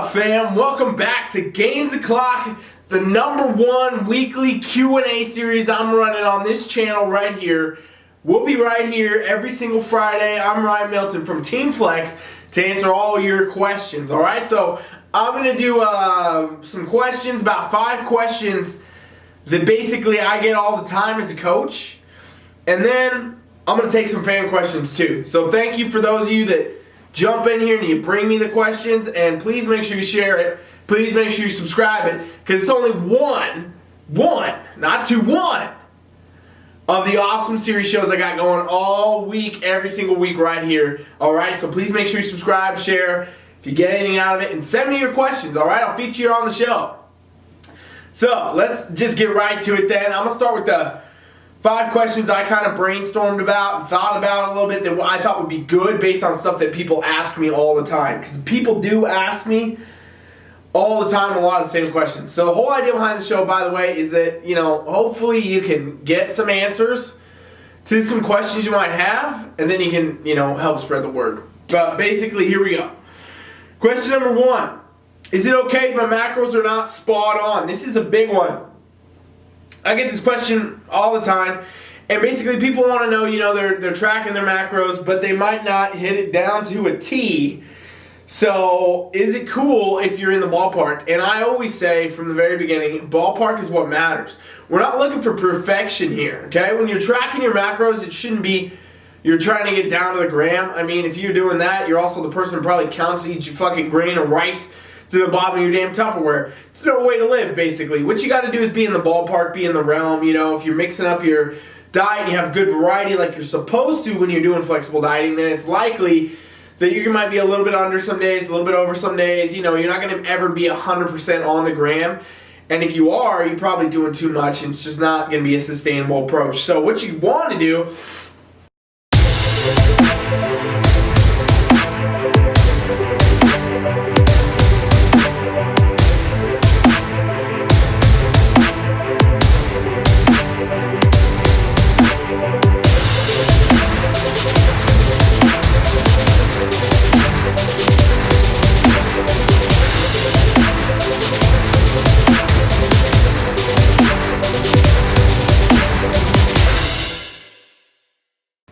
up, fam? Welcome back to Gainz O, the #1 weekly Q&A series I'm running on this channel right here. We'll be right here every single Friday. I'm Ryan Milton from TeamFFLEX to answer all your questions, all right? So I'm going to do some questions, about 5 questions that basically I get all the time as a coach. And then I'm going to take some fan questions too. So thank you for those of you that jump in here and you bring me the questions, and please make sure you share it. Please make sure you subscribe it, because it's only one, not two, one of the awesome series shows I got going all week, every single week right here. Alright, so please make sure you subscribe, share, if you get anything out of it, and send me your questions, alright? I'll feature you on the show. So, let's just get right to it then. I'm going to start with the 5 questions I kind of brainstormed about and thought about a little bit that I thought would be good based on stuff that people ask me all the time. Because people do ask me all the time a lot of the same questions. So the whole idea behind the show, by the way, is that, hopefully you can get some answers to some questions you might have, and then you can, help spread the word. But basically, here we go. Question number 1. Is it okay if my macros are not spot on? This is a big one. I get this question all the time, and basically people want to know, they're tracking their macros, but they might not hit it down to a T. So, is it cool if you're in the ballpark? And I always say from the very beginning, ballpark is what matters. We're not looking for perfection here, okay? When you're tracking your macros, it shouldn't be you're trying to get down to the gram. I mean, if you're doing that, you're also the person who probably counts each fucking grain of rice to the bottom of your damn Tupperware. It's no way to live, basically. What you got to do is be in the ballpark, be in the realm. If you're mixing up your diet and you have good variety like you're supposed to when you're doing flexible dieting, then it's likely that you might be a little bit under some days, a little bit over some days. You're not going to ever be 100% on the gram. And if you are, you're probably doing too much, and it's just not going to be a sustainable approach. So what you want to do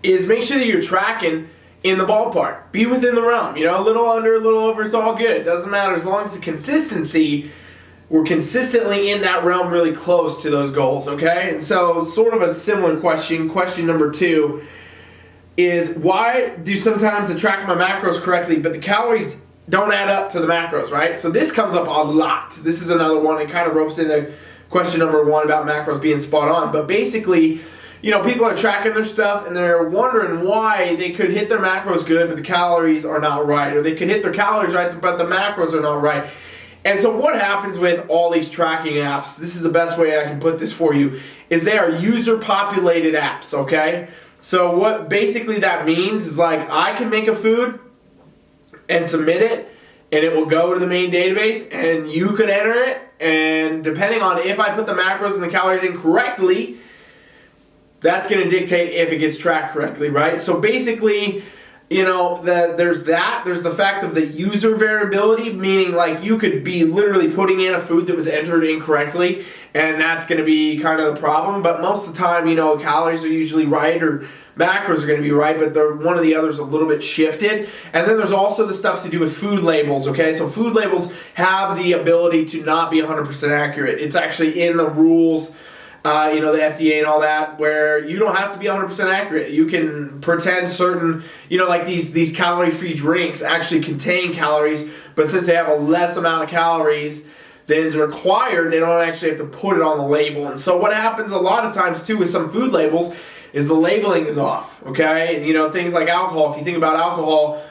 is make sure that you're tracking in the ballpark. Be within the realm. A little under, a little over, it's all good. It doesn't matter as long as the consistency, we're consistently in that realm really close to those goals, okay? And so, sort of a similar question. Question number 2 is, why do sometimes I track my macros correctly, but the calories don't add up to the macros, right? So this comes up a lot. This is another one. It kind of ropes into question number 1 about macros being spot on. But basically, people are tracking their stuff and they're wondering why they could hit their macros good, but the calories are not right. Or they could hit their calories right, but the macros are not right. And so what happens with all these tracking apps, this is the best way I can put this for you, is they are user-populated apps, okay? So what basically that means is, like, I can make a food and submit it, and it will go to the main database, and you could enter it, and depending on if I put the macros and the calories in correctly, that's going to dictate if it gets tracked correctly, right? So basically, there's the fact of the user variability, meaning like you could be literally putting in a food that was entered incorrectly, and that's going to be kind of the problem. But most of the time, calories are usually right, or macros are going to be right, but one of the others a little bit shifted. And then there's also the stuff to do with food labels, okay? So food labels have the ability to not be 100% accurate. It's actually in the rules, the FDA and all that, where you don't have to be 100% accurate. You can pretend certain, like these calorie-free drinks actually contain calories, but since they have a less amount of calories than is required, they don't actually have to put it on the label. And so what happens a lot of times, too, with some food labels is the labeling is off, okay? Things like alcohol. If you think about alcohol,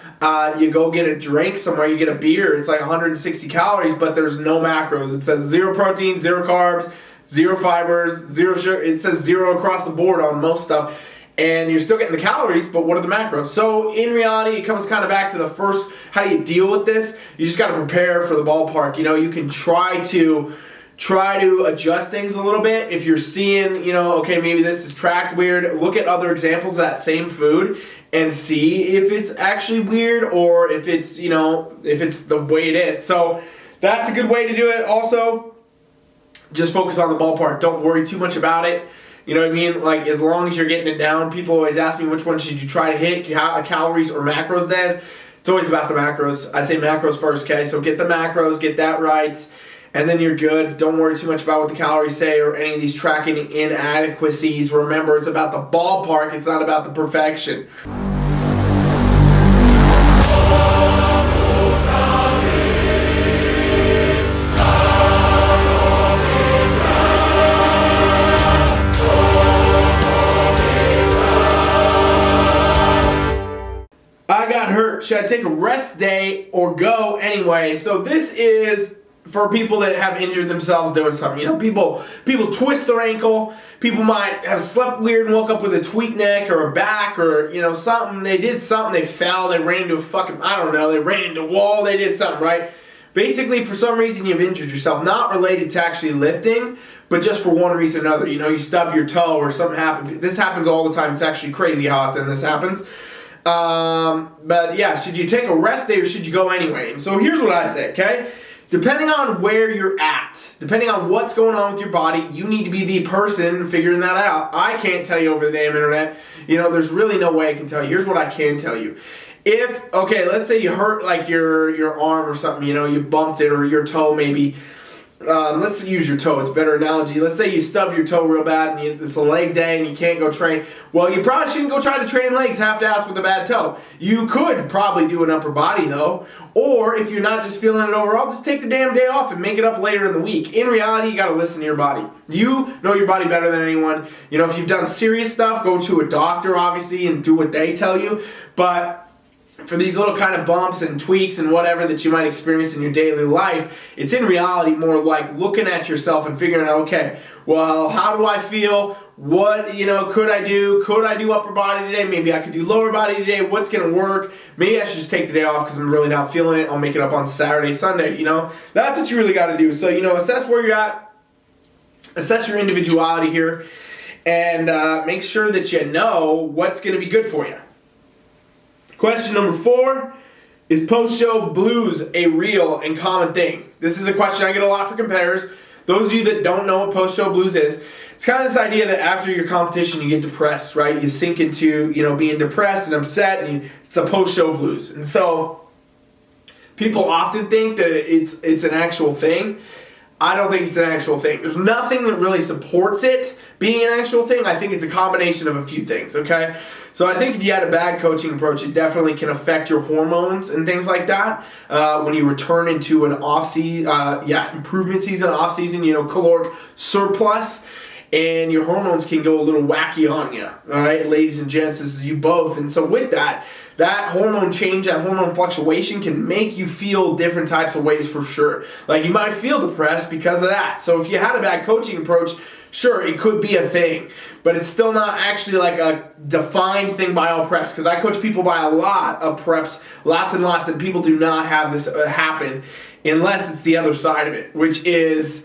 you go get a drink somewhere, you get a beer, it's like 160 calories, but there's no macros. It says 0 protein, 0 carbs, 0 fibers, 0 sugar. It says 0 across the board on most stuff. And you're still getting the calories, but what are the macros? So in reality, it comes kind of back to the first, how do you deal with this? You just got to prepare for the ballpark. You can try to adjust things a little bit. If you're seeing, okay, maybe this is tracked weird, look at other examples of that same food and see if it's actually weird or if it's, if it's the way it is. So that's a good way to do it. Also, just focus on the ballpark. Don't worry too much about it. You know what I mean? Like, as long as you're getting it down. People always ask me which one should you try to hit, calories or macros then. It's always about the macros. I say macros first, okay? So get the macros, get that right, and then you're good. Don't worry too much about what the calories say or any of these tracking inadequacies. Remember, it's about the ballpark. It's not about the perfection. I got hurt. Should I take a rest day or go anyway? So this is for people that have injured themselves doing something. You know, people twist their ankle. People might have slept weird and woke up with a tweaked neck or a back or, you know, something. They did something. They fell. They ran into a fucking, I don't know. They ran into a wall. They did something, right? Basically, for some reason, you've injured yourself. Not related to actually lifting, but just for one reason or another. You know, you stub your toe or something happened. This happens all the time. It's actually crazy how often this happens. But yeah, should you take a rest day or should you go anyway? And so here's what I say, okay? Depending on where you're at, depending on what's going on with your body, you need to be the person figuring that out. I can't tell you over the damn internet. You know, there's really no way I can tell you. Here's what I can tell you. If, okay, let's say you hurt like your arm or something, you know, you bumped it or your toe maybe. Let's use your toe. It's a better analogy. Let's say you stubbed your toe real bad and it's a leg day and you can't go train. Well, you probably shouldn't go try to train legs half-assed with a bad toe. You could probably do an upper body though. Or if you're not just feeling it overall, just take the damn day off and make it up later in the week. In reality, you got to listen to your body. You know your body better than anyone. You know, if you've done serious stuff, go to a doctor obviously and do what they tell you. But for these little kind of bumps and tweaks and whatever that you might experience in your daily life, it's in reality more like looking at yourself and figuring out, okay, well, how do I feel? What, you know, could I do? Could I do upper body today? Maybe I could do lower body today. What's going to work? Maybe I should just take the day off because I'm really not feeling it. I'll make it up on Saturday, Sunday, you know? That's what you really got to do. So, you know, assess where you're at. Assess your individuality here. And make sure that you know what's going to be good for you. Question number 4, is post-show blues a real and common thing? This is a question I get a lot for competitors. Those of you that don't know what post-show blues is, it's kind of this idea that after your competition you get depressed, right? You sink into, you know, being depressed and upset, and it's the post-show blues. And so people often think that it's an actual thing. I don't think it's an actual thing. There's nothing that really supports it being an actual thing. I think it's a combination of a few things, okay? So I think if you had a bad coaching approach, it definitely can affect your hormones and things like that. When you return into an off-season, improvement season, off-season, you know, caloric surplus, and your hormones can go a little wacky on you, all right, ladies and gents, this is you both. And so with that hormone change, that hormone fluctuation can make you feel different types of ways for sure. Like you might feel depressed because of that. So if you had a bad coaching approach, sure, it could be a thing, but it's still not actually like a defined thing by all preps, because I coach people by a lot of preps, lots and lots, and people do not have this happen unless it's the other side of it, which is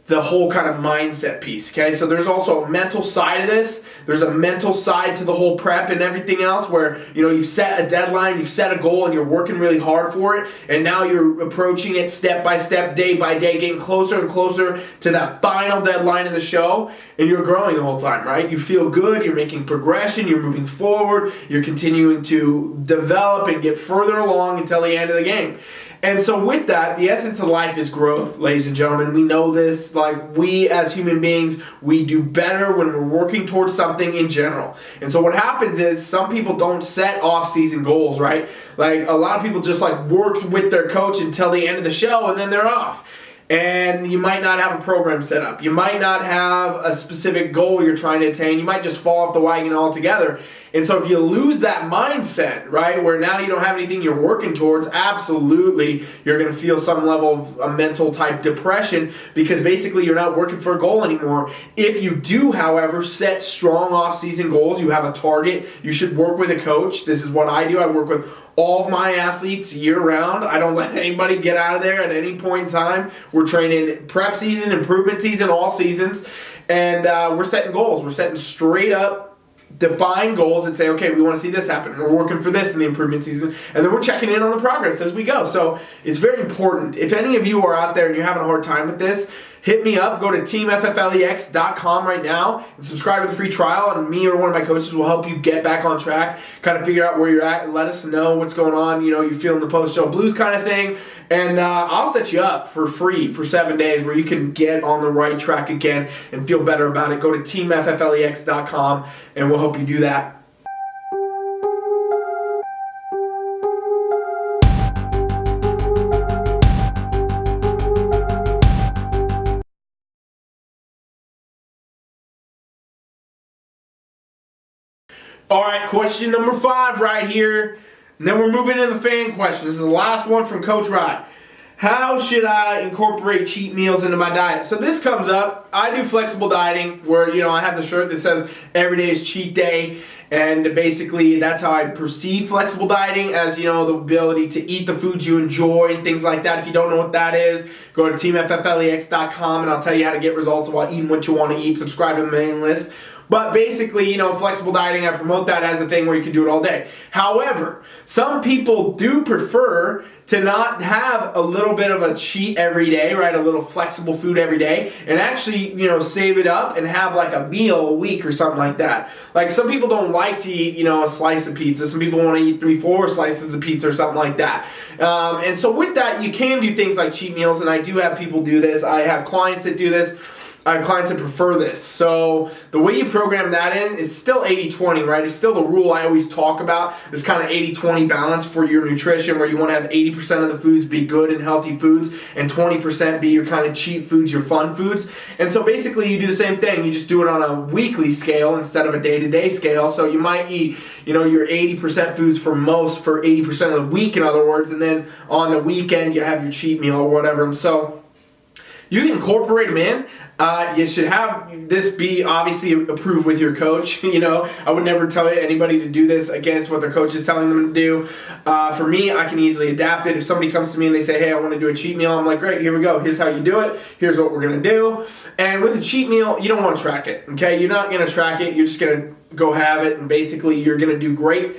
the whole kind of mindset piece, okay? So there's also a mental side of this. There's a mental side to the whole prep and everything else where, you know, you've set a deadline, you've set a goal, and you're working really hard for it, and now you're approaching it step by step, day by day, getting closer and closer to that final deadline of the show, and you're growing the whole time, right? You feel good, you're making progression, you're moving forward, you're continuing to develop and get further along until the end of the game. And so with that, the essence of life is growth, ladies and gentlemen. We know this. Like, we as human beings, we do better when we're working towards something in general. And so what happens is some people don't set off-season goals, right? Like, a lot of people just like work with their coach until the end of the show and then they're off. And you might not have a program set up. You might not have a specific goal you're trying to attain. You might just fall off the wagon altogether. And so if you lose that mindset, right, where now you don't have anything you're working towards, absolutely you're going to feel some level of a mental type depression because basically you're not working for a goal anymore. If you do, however, set strong off-season goals, you have a target, you should work with a coach. This is what I do. I work with all of my athletes year-round. I don't let anybody get out of there at any point in time. We're training prep season, improvement season, all seasons, and we're setting goals. We're setting straight up define goals and say, okay, we want to see this happen. We're working for this in the improvement season, and then we're checking in on the progress as we go. So it's very important. If any of you are out there and you're having a hard time with this, hit me up. Go to TeamFFLEX.com right now and subscribe to the free trial, and me or one of my coaches will help you get back on track, kind of figure out where you're at, and let us know what's going on. You know, you're feeling the post-show blues kind of thing, and I'll set you up for free for 7 days where you can get on the right track again and feel better about it. Go to TeamFFLEX.com, and we'll help you do that. All right, question number 5 right here. And then we're moving into the fan question. This is the last one from Coach Rye. How should I incorporate cheat meals into my diet? So this comes up. I do flexible dieting where, you know, I have the shirt that says every day is cheat day. And basically that's how I perceive flexible dieting, as, you know, the ability to eat the foods you enjoy and things like that. If you don't know what that is, go to TeamFFLEX.com and I'll tell you how to get results while eating what you want to eat. Subscribe to the mailing list. But basically, you know, flexible dieting, I promote that as a thing where you can do it all day. However, some people do prefer to not have a little bit of a cheat every day, right? A little flexible food every day, and actually, you know, save it up and have like a meal a week or something like that. Like some people don't like to eat, you know, a slice of pizza. Some people want to eat 3-4 slices of pizza or something like that. And so with that, you can do things like cheat meals, and I do have people do this. I have clients that do this. I have clients that prefer this. So the way you program that in is still 80-20, right? It's still the rule I always talk about, this kind of 80-20 balance for your nutrition, where you want to have 80% of the foods be good and healthy foods and 20% be your kind of cheat foods, your fun foods. And so basically you do the same thing. You just do it on a weekly scale instead of a day-to-day scale. So you might eat, you know, your 80% foods for 80% of the week, in other words, and then on the weekend you have your cheat meal or whatever. And so you can incorporate them in. You should have this be obviously approved with your coach. You know, I would never tell anybody to do this against what their coach is telling them to do. For me, I can easily adapt it. If somebody comes to me and they say, hey, I want to do a cheat meal, I'm like, great, here we go. Here's how you do it. Here's what we're going to do. And with a cheat meal, you don't want to track it, okay? You're not going to track it. You're just going to go have it, and basically you're going to do great,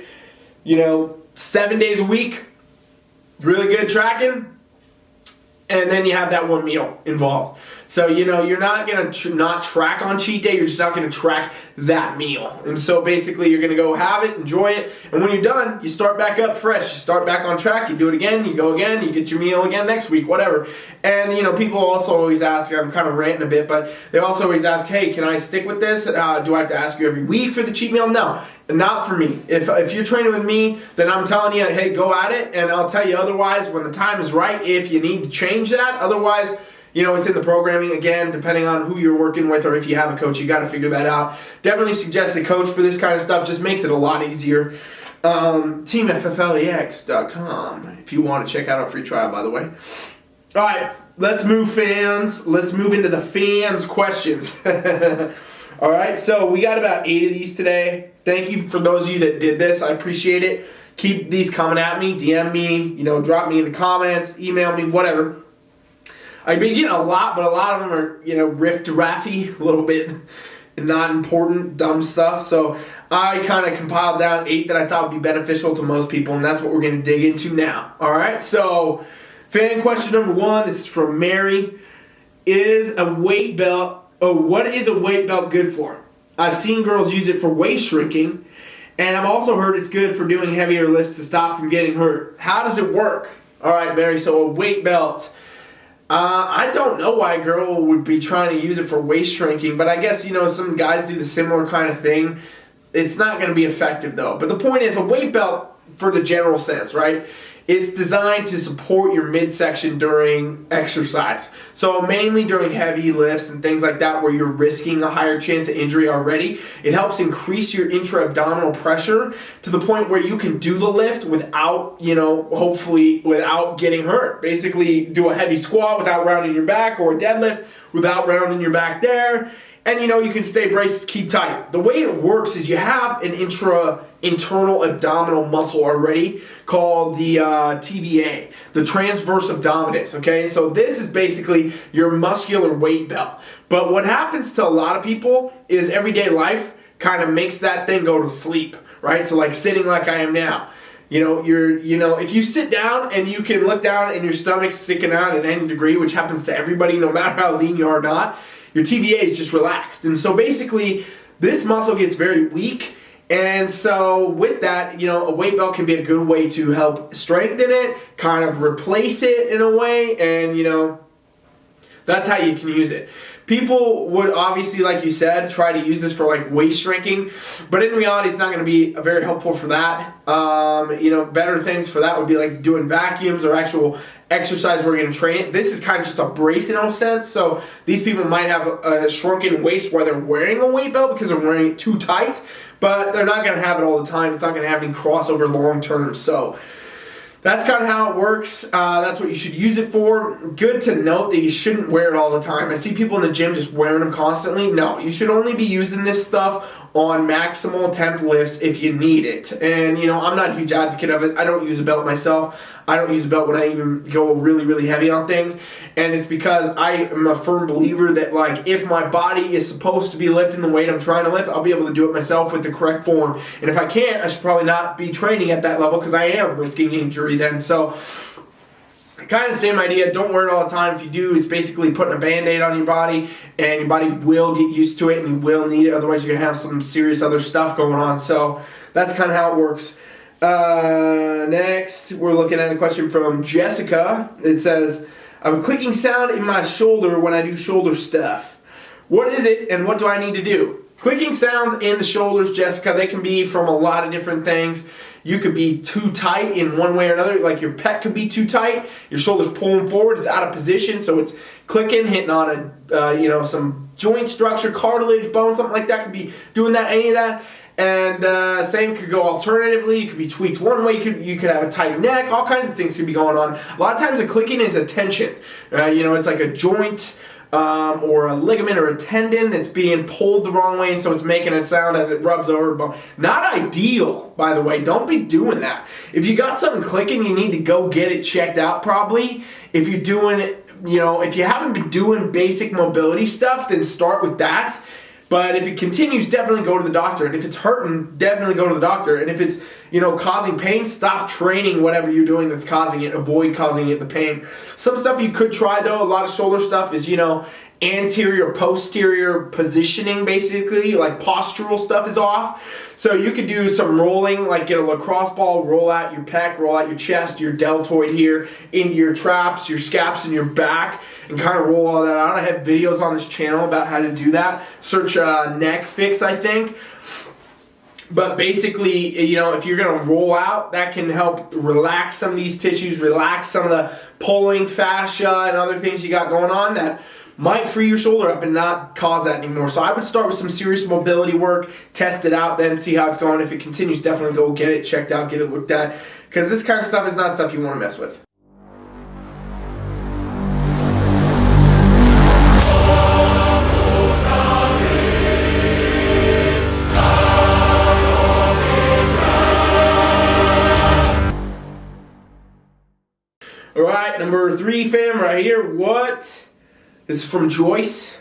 you know, 7 days a week, really good tracking. And then you have that one meal involved. So, you know, you're not going to not track on cheat day. You're just not going to track that meal. And so basically you're going to go have it, enjoy it. And when you're done, you start back up fresh. You start back on track. You do it again. You go again. You get your meal again next week, whatever. And, you know, people also always ask, I'm kind of ranting a bit, but they also always ask, hey, can I stick with this? Do I have to ask you every week for the cheat meal? No. Not for me. If you're training with me, then I'm telling you, hey, go at it, and I'll tell you otherwise when the time is right if you need to change that. Otherwise, you know, it's in the programming. Again, depending on who you're working with or if you have a coach, you got to figure that out. Definitely suggest a coach for this kind of stuff. Just makes it a lot easier. TeamFFLEX.com if you want to check out our free trial, by the way. All right, let's move fans. Let's move into the fans' questions. All right, so we got about 8 of these today. Thank you for those of you that did this. I appreciate it. Keep these coming at me. DM me, you know, drop me in the comments, email me, whatever. I've been getting a lot, but a lot of them are, you know, riff-raffy, a little bit not important, dumb stuff. So I kind of compiled down 8 that I thought would be beneficial to most people, and that's what we're going to dig into now. All right, so fan question number 1, this is from Mary. What is a weight belt good for? I've seen girls use it for waist shrinking, and I've also heard it's good for doing heavier lifts to stop from getting hurt. How does it work? All right, Mary, so a weight belt. I don't know why a girl would be trying to use it for waist shrinking, but I guess, you know, some guys do the similar kind of thing. It's not going to be effective, though. But the point is, a weight belt, for the general sense, right? It's designed to support your midsection during exercise. So mainly during heavy lifts and things like that where you're risking a higher chance of injury already. It helps increase your intra-abdominal pressure to the point where you can do the lift without, you know, hopefully without getting hurt. Basically do a heavy squat without rounding your back, or a deadlift without rounding your back there. And, you know, you can stay braced, keep tight. The way it works is you have an internal abdominal muscle already called the TVA, the transverse abdominis, okay? So this is basically your muscular weight belt. But what happens to a lot of people is everyday life, kind of makes that thing go to sleep, right? So like sitting like I am now. If you sit down and you can look down and your stomach's sticking out at any degree, which happens to everybody no matter how lean you are or not, your TVA is just relaxed. And so basically, this muscle gets very weak. And so with that, a weight belt can be a good way to help strengthen it, kind of replace it in a way, and that's how you can use it. People would obviously, like you said, try to use this for like waist shrinking, but in reality, it's not going to be very helpful for that. Better things for that would be like doing vacuums or actual exercise where you're going to train it. This is kind of just a brace in a sense, so these people might have a shrunken waist while they're wearing a weight belt because they're wearing it too tight, but they're not going to have it all the time. It's not going to have any crossover long term, so that's kind of how it works. That's what you should use it for. Good to note that you shouldn't wear it all the time. I see people in the gym just wearing them constantly. No, you should only be using this stuff on maximal temp lifts if you need it. And, I'm not a huge advocate of it. I don't use a belt myself. I don't use a belt when I even go really, really heavy on things. And it's because I am a firm believer that, like, if my body is supposed to be lifting the weight I'm trying to lift, I'll be able to do it myself with the correct form. And if I can't, I should probably not be training at that level because I am risking injury then. So, kind of the same idea. Don't wear it all the time. If you do, it's basically putting a Band-Aid on your body, and your body will get used to it, and you will need it. Otherwise, you're going to have some serious other stuff going on. So that's kind of how it works. Next, we're looking at a question from Jessica. It says, I have a clicking sound in my shoulder when I do shoulder stuff. What is it, and what do I need to do? Clicking sounds in the shoulders, Jessica, they can be from a lot of different things. You could be too tight in one way or another, like your pec could be too tight, your shoulder's pulling forward, it's out of position, so it's clicking, hitting on some joint structure, cartilage, bone, something like that, could be doing that, any of that. And same could go alternatively. You could be tweaked one way. You could have a tight neck. All kinds of things could be going on. A lot of times the clicking is a tension. It's like a joint or a ligament or a tendon that's being pulled the wrong way, and so it's making a sound as it rubs over bone. Not ideal, by the way. Don't be doing that. If you got something clicking, you need to go get it checked out probably. If you're doing, if you haven't been doing basic mobility stuff, then start with that. But if it continues, definitely go to the doctor. And if it's hurting, definitely go to the doctor. And if it's, causing pain, stop training whatever you're doing that's causing it. Avoid causing it the pain. Some stuff you could try, though, a lot of shoulder stuff is, anterior, posterior positioning, basically. Like postural stuff is off. So you could do some rolling, like get a lacrosse ball, roll out your pec, roll out your chest, your deltoid here, into your traps, your scaps, and your back, and kind of roll all that out. I have videos on this channel about how to do that. Search neck fix, I think. But basically, if you're going to roll out, that can help relax some of these tissues, relax some of the pulling fascia and other things you got going on that might free your shoulder up and not cause that anymore. So I would start with some serious mobility work, test it out, then see how it's going. If it continues, definitely go get it checked out, get it looked at, because this kind of stuff is not stuff you want to mess with. All right, number 3, fam, right here. This is from Joyce.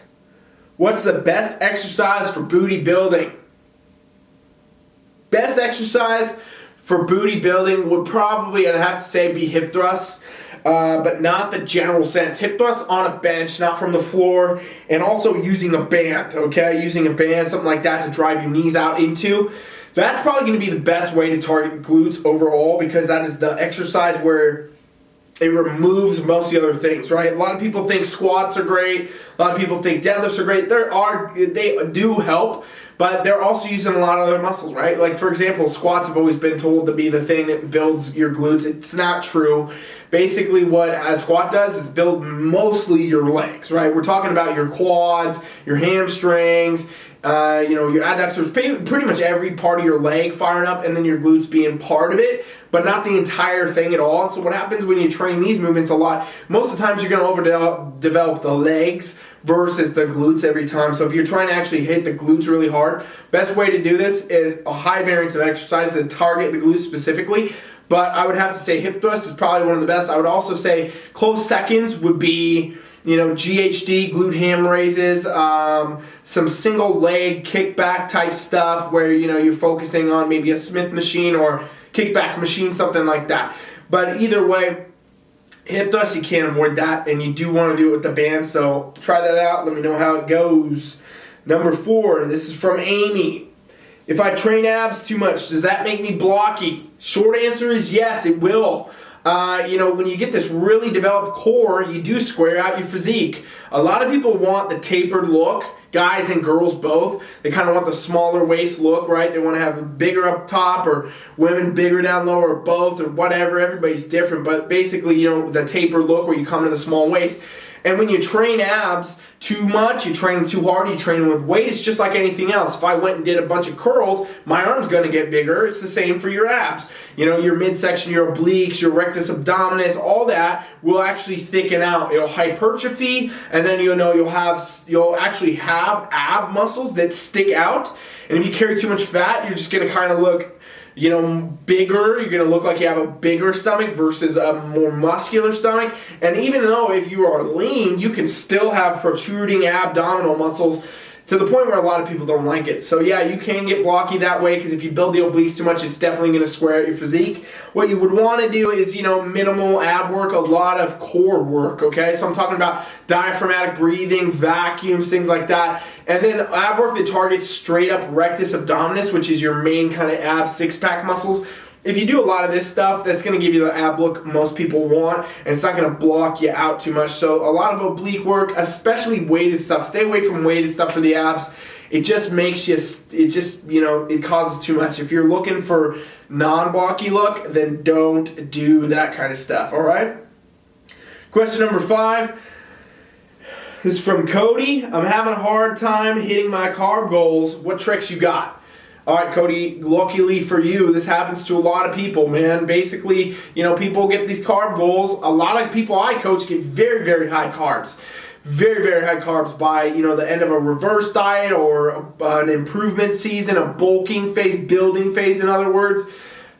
What's the best exercise for booty building? Best exercise for booty building would probably, I'd have to say, be hip thrusts, but not the general sense. Hip thrusts on a bench, not from the floor, and also using a band, okay? Using a band, something like that to drive your knees out into. That's probably going to be the best way to target glutes overall, because that is the exercise where it removes most of the other things, right? A lot of people think squats are great. A lot of people think deadlifts are great. They do help, but they're also using a lot of other muscles, right? Like, for example, squats have always been told to be the thing that builds your glutes. It's not true. Basically, what a squat does is build mostly your legs, right? We're talking about your quads, your hamstrings, your adductors, pretty much every part of your leg firing up, and then your glutes being part of it, but not the entire thing at all. And so what happens when you train these movements a lot, most of the times you're going to overdevelop the legs versus the glutes every time. So if you're trying to actually hit the glutes really hard, best way to do this is a high variance of exercises that target the glutes specifically. But I would have to say hip thrust is probably one of the best. I would also say close seconds would be GHD, glute ham raises, some single leg kickback type stuff where, you're focusing on maybe a Smith machine or kickback machine, something like that. But either way, hip thrust, you can't avoid that, and you do want to do it with the band, so try that out. Let me know how it goes. Number 4, this is from Amy. If I train abs too much, does that make me blocky? Short answer is yes, it will. When you get this really developed core, you do square out your physique. A lot of people want the tapered look, guys and girls both. They kind of want the smaller waist look, right? They want to have a bigger up top, or women bigger down low, or both, or whatever. Everybody's different, but basically, the tapered look where you come to the small waist. And when you train abs too much, you train them too hard, you train them with weight, it's just like anything else. If I went and did a bunch of curls, my arm's going to get bigger. It's the same for your abs. Your midsection, your obliques, your rectus abdominis, all that will actually thicken out. It'll hypertrophy, and then you'll actually have ab muscles that stick out. And if you carry too much fat, you're just going to kind of look bigger. You're going to look like you have a bigger stomach versus a more muscular stomach. And even though if you are lean, you can still have protruding abdominal muscles to the point where a lot of people don't like it. So yeah, you can get blocky that way because if you build the obliques too much, it's definitely going to square out your physique. What you would want to do is, minimal ab work, a lot of core work, okay? So I'm talking about diaphragmatic breathing, vacuums, things like that. And then ab work that targets straight up rectus abdominis, which is your main kind of ab six-pack muscles. If you do a lot of this stuff, that's going to give you the ab look most people want, and it's not going to block you out too much. So a lot of oblique work, especially weighted stuff. Stay away from weighted stuff for the abs. It just makes you, it causes too much. If you're looking for non-blocky look, then don't do that kind of stuff, all right? Question number 5. This is from Cody. I'm having a hard time hitting my carb goals. What tricks you got? All right, Cody, luckily for you, this happens to a lot of people, man. Basically, people get these carb goals. A lot of people I coach get very, very high carbs. Very, very high carbs by, the end of a reverse diet or an improvement season, a bulking phase, building phase, in other words.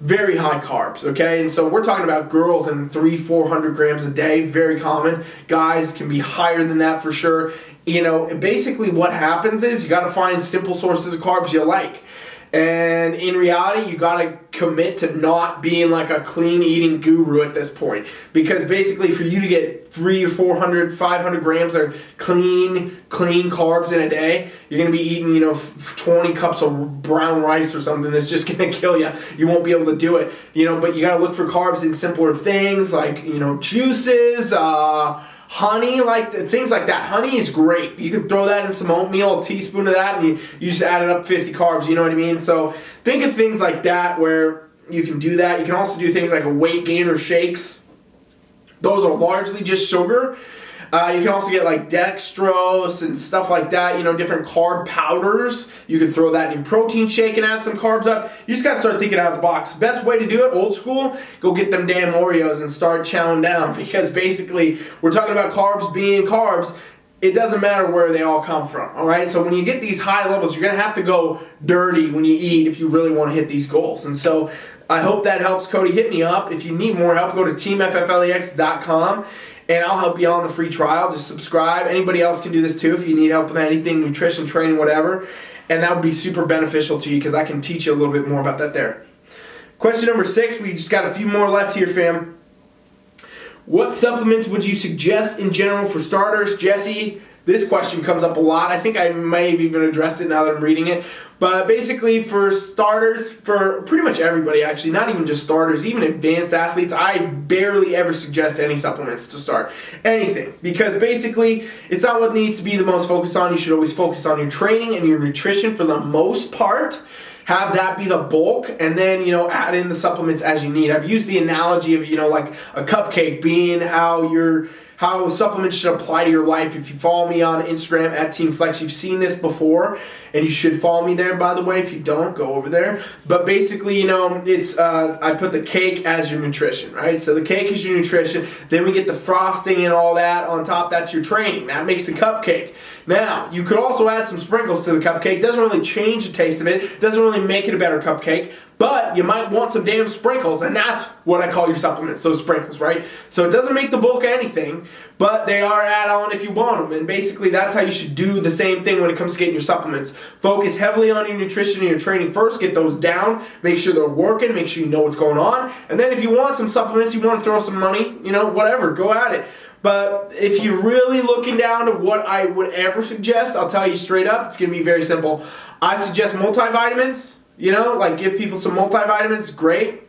Very high carbs, okay? And so we're talking about girls in 300-400 grams a day, very common. Guys can be higher than that for sure. Basically what happens is you got to find simple sources of carbs you like. And in reality, you got to commit to not being like a clean eating guru at this point. Because basically for you to get 300 or 400, 500 grams of clean carbs in a day, you're going to be eating, 20 cups of brown rice or something that's just going to kill you. You won't be able to do it. But you got to look for carbs in simpler things like, juices, honey, things like that. Honey is great. You can throw that in some oatmeal, a teaspoon of that, and you just added up 50 carbs, you know what I mean? So think of things like that where you can do that. You can also do things like a weight gainer shakes. Those are largely just sugar. You can also get like dextrose and stuff like that, different carb powders. You can throw that in your protein shake and add some carbs up. You just got to start thinking out of the box. Best way to do it, old school, go get them damn Oreos and start chowing down, because basically we're talking about carbs being carbs. It doesn't matter where they all come from, all right? So when you get these high levels, you're going to have to go dirty when you eat if you really want to hit these goals. And so I hope that helps, Cody. Hit me up. If you need more help, go to TeamFFLEX.com. And I'll help you out on the free trial. Just subscribe. Anybody else can do this too if you need help with anything, nutrition, training, whatever. And that would be super beneficial to you because I can teach you a little bit more about that there. Question number 6. We just got a few more left here, fam. What supplements would you suggest in general for starters? Jesse, this question comes up a lot. I think I may have even addressed it now that I'm reading it. But basically for starters, for pretty much everybody actually, not even just starters, even advanced athletes, I barely ever suggest any supplements to start. Anything. Because basically, it's not what needs to be the most focused on. You should always focus on your training and your nutrition for the most part. Have that be the bulk, and then, add in the supplements as you need. I've used the analogy of, like a cupcake being how supplements should apply to your life. If you follow me on Instagram at TeamFFLEX, you've seen this before, and you should follow me there, by the way. If you don't, go over there. But basically, it's I put the cake as your nutrition, right? So the cake is your nutrition. Then we get the frosting and all that on top. That's your training. That makes the cupcake. Now, you could also add some sprinkles to the cupcake. Doesn't really change the taste of it. Doesn't really make it a better cupcake. But you might want some damn sprinkles, and that's what I call your supplements, those sprinkles, right? So it doesn't make the bulk of anything, but they are add-on if you want them. And basically, that's how you should do the same thing when it comes to getting your supplements. Focus heavily on your nutrition and your training first. Get those down. Make sure they're working. Make sure you know what's going on. And then if you want some supplements, you want to throw some money, whatever, go at it. But if you're really looking down to what I would ever suggest, I'll tell you straight up, it's going to be very simple. I suggest multivitamins. Give people some multivitamins, great.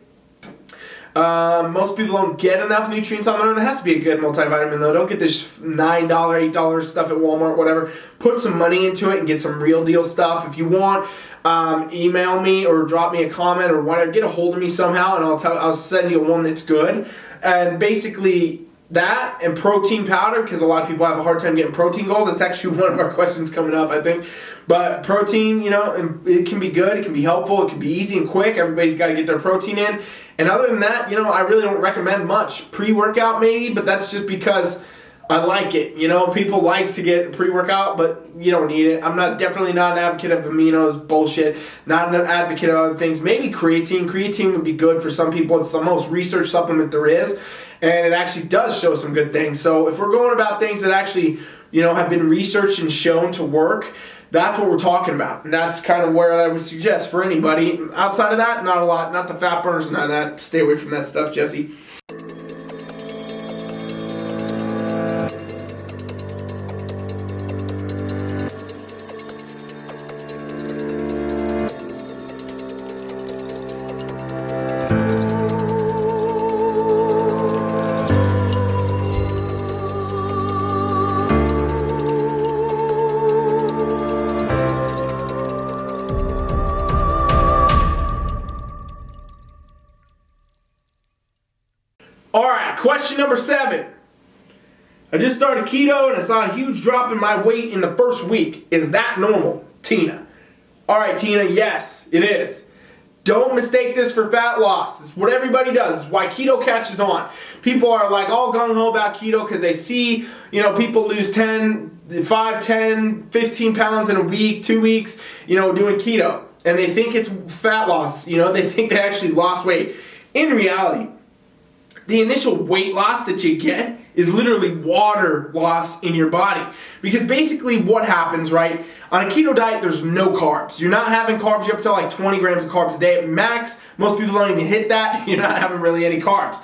Most people don't get enough nutrients on their own. It has to be a good multivitamin though. Don't get this $9, $8 stuff at Walmart, whatever. Put some money into it and get some real deal stuff. If you want, email me or drop me a comment or whatever. Get a hold of me somehow and I'll send you one that's good. And basically that and protein powder, because a lot of people have a hard time getting protein gold. That's actually one of our questions coming up, I think. But protein, it can be good, it can be helpful, it can be easy and quick. Everybody's got to get their protein in. And other than that, I really don't recommend much. Pre-workout maybe, but that's just because I like it. People like to get pre-workout, but you don't need it. I'm definitely not an advocate of aminos, bullshit. Not an advocate of other things. Maybe creatine. Creatine would be good for some people. It's the most researched supplement there is, and it actually does show some good things. So if we're going about things that actually, have been researched and shown to work, that's what we're talking about. And that's kind of where I would suggest for anybody. Outside of that, not a lot. Not the fat burners, none of that. Stay away from that stuff, Jesse. Alright, question number 7. I just started keto and I saw a huge drop in my weight in the first week. Is that normal? Tina. Alright, Tina, yes, it is. Don't mistake this for fat loss. It's what everybody does. It's why keto catches on. People are like all gung-ho about keto because they see, people lose 5, 10, 15 pounds in a week, 2 weeks, doing keto. And they think it's fat loss. They think they actually lost weight. In reality, the initial weight loss that you get is literally water loss in your body. Because basically what happens, right, on a keto diet, there's no carbs. You're not having carbs. You're up to like 20 grams of carbs a day at max. Most people don't even hit that. You're not having really any carbs.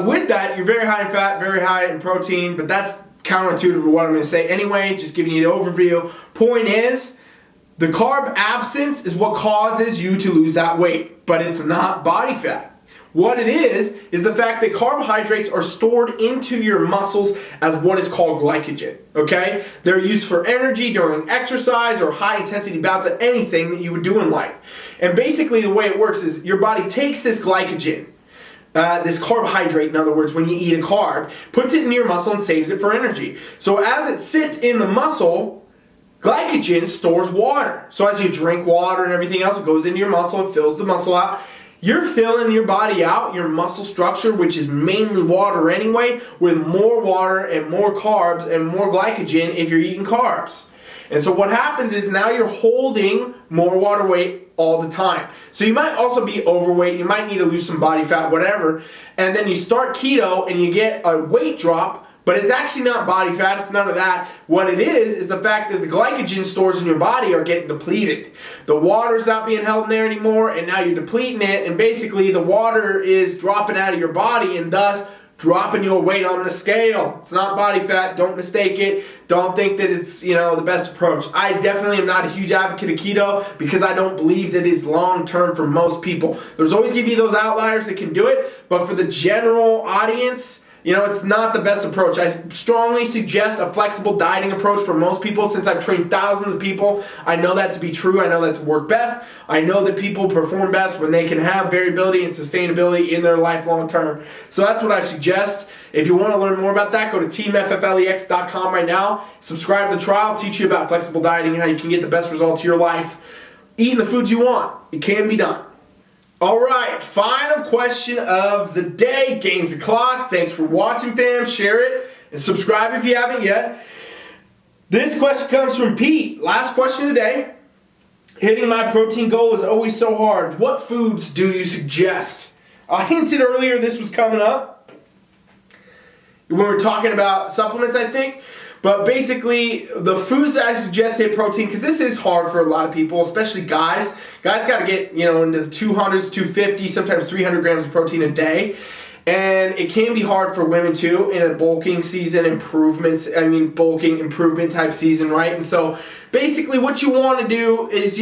With that, you're very high in fat, very high in protein, but that's counterintuitive to what I'm going to say anyway, just giving you the overview. Point is, the carb absence is what causes you to lose that weight, but it's not body fat. What it is the fact that carbohydrates are stored into your muscles as what is called glycogen, okay? They're used for energy during exercise or high intensity bouts of anything that you would do in life. And basically the way it works is your body takes this glycogen, this carbohydrate, in other words, when you eat a carb, puts it in your muscle and saves it for energy. So as it sits in the muscle, glycogen stores water. So as you drink water and everything else, it goes into your muscle, it fills the muscle out. You're filling your body out, your muscle structure, which is mainly water anyway, with more water and more carbs and more glycogen if you're eating carbs. And so what happens is now you're holding more water weight all the time. So you might also be overweight, you might need to lose some body fat, whatever, and then you start keto and you get a weight drop, but it's actually not body fat, it's none of that. What it is the fact that the glycogen stores in your body are getting depleted. The water's not being held in there anymore, and now you're depleting it, and basically the water is dropping out of your body, and thus dropping your weight on the scale. It's not body fat, don't mistake it. Don't think that it's, the best approach. I definitely am not a huge advocate of keto because I don't believe that it's long-term for most people. There's always going to be those outliers that can do it, but for the general audience, it's not the best approach. I strongly suggest a flexible dieting approach for most people. Since I've trained thousands of people, I know that to be true. I know that to work best. I know that people perform best when they can have variability and sustainability in their life long term. So that's what I suggest. If you want to learn more about that, go to TeamFFLEX.com right now. Subscribe to the trial. Teach you about flexible dieting, how you can get the best results of your life. Eating the foods you want. It can be done. Alright, final question of the day. Gainz O. Thanks for watching, fam. Share it and subscribe if you haven't yet. This question comes from Pete. Last question of the day. Hitting my protein goal is always so hard. What foods do you suggest? I hinted earlier this was coming up when we were talking about supplements, I think. But basically, the foods that I suggest to hit protein, because this is hard for a lot of people, especially guys. Guys got to get, into the 200s, 250, sometimes 300 grams of protein a day. And it can be hard for women too in a bulking improvement type season, right? And so basically what you want to do is,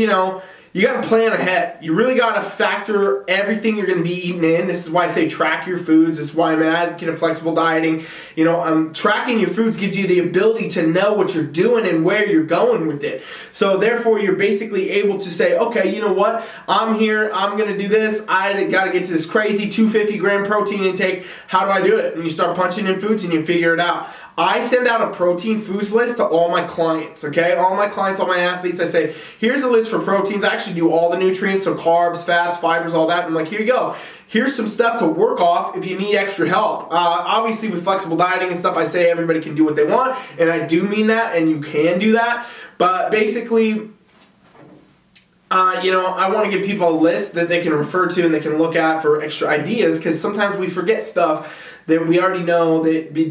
you got to plan ahead. You really got to factor everything you're going to be eating in. This is why I say track your foods. This is why I'm an advocate of flexible dieting. Tracking your foods gives you the ability to know what you're doing and where you're going with it. So therefore, you're basically able to say, okay, you know what? I'm here. I'm going to do this. I got to get to this crazy 250 gram protein intake. How do I do it? And you start punching in foods and you figure it out. I send out a protein foods list to all my clients, okay? All my clients, all my athletes, I say, here's a list for proteins. I actually do all the nutrients, so carbs, fats, fibers, all that. I'm like, here you go. Here's some stuff to work off if you need extra help. Obviously, with flexible dieting and stuff, I say everybody can do what they want, and I do mean that, and you can do that. But basically, I want to give people a list that they can refer to and they can look at for extra ideas, because sometimes we forget stuff that we already know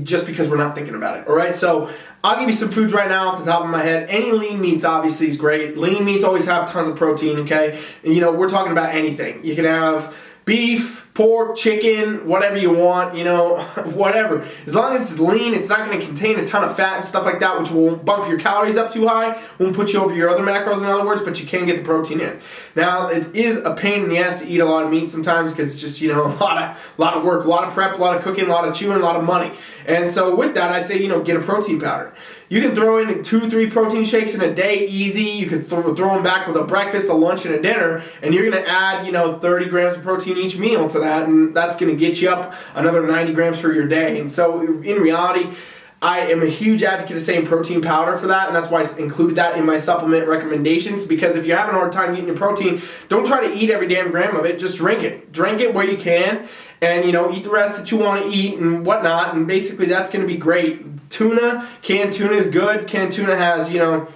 just because we're not thinking about it, all right? So I'll give you some foods right now off the top of my head. Any lean meats obviously is great. Lean meats always have tons of protein, okay? And, we're talking about anything. You can have beef, pork, chicken, whatever you want, whatever. As long as it's lean, it's not going to contain a ton of fat and stuff like that, which will bump your calories up too high, won't put you over your other macros, in other words, but you can get the protein in. Now, it is a pain in the ass to eat a lot of meat sometimes because it's just, a lot of work, a lot of prep, a lot of cooking, a lot of chewing, a lot of money. And so with that, I say, get a protein powder. You can throw in 2-3 protein shakes in a day, easy. You can throw them back with a breakfast, a lunch, and a dinner, and you're going to add, 30 grams of protein each meal to that, and that's going to get you up another 90 grams for your day. And so in reality, I am a huge advocate of saying protein powder for that, and that's why I included that in my supplement recommendations, because if you're having a hard time getting your protein, don't try to eat every damn gram of it, just drink it. Drink it where you can, and eat the rest that you want to eat and whatnot, and basically that's going to be great. Canned tuna is good. Canned tuna has, again,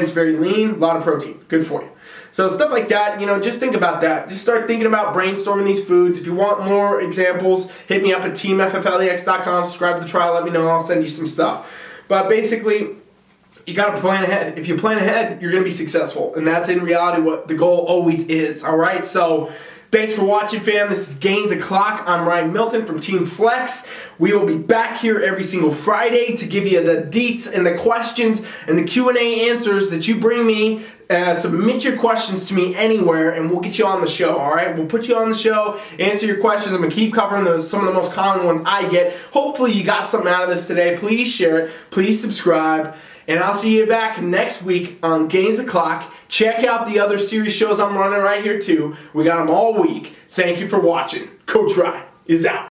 it's very lean, a lot of protein, good for you. So stuff like that, just think about that. Just start thinking about brainstorming these foods. If you want more examples, hit me up at TeamFFLEX.com. Subscribe to the trial. Let me know. I'll send you some stuff. But basically, you got to plan ahead. If you plan ahead, you're going to be successful. And that's in reality what the goal always is. All right? So thanks for watching, fam. This is Gainz O. I'm Ryan Milton from TeamFFLEX. We will be back here every single Friday to give you the deets and the questions and the Q&A answers that you bring me. Submit your questions to me anywhere, and we'll get you on the show, all right? We'll put you on the show, answer your questions. I'm going to keep covering some of the most common ones I get. Hopefully you got something out of this today. Please share it. Please subscribe. And I'll see you back next week on Gainz O. Check out the other series shows I'm running right here, too. We got them all week. Thank you for watching. Coach Ryan is out.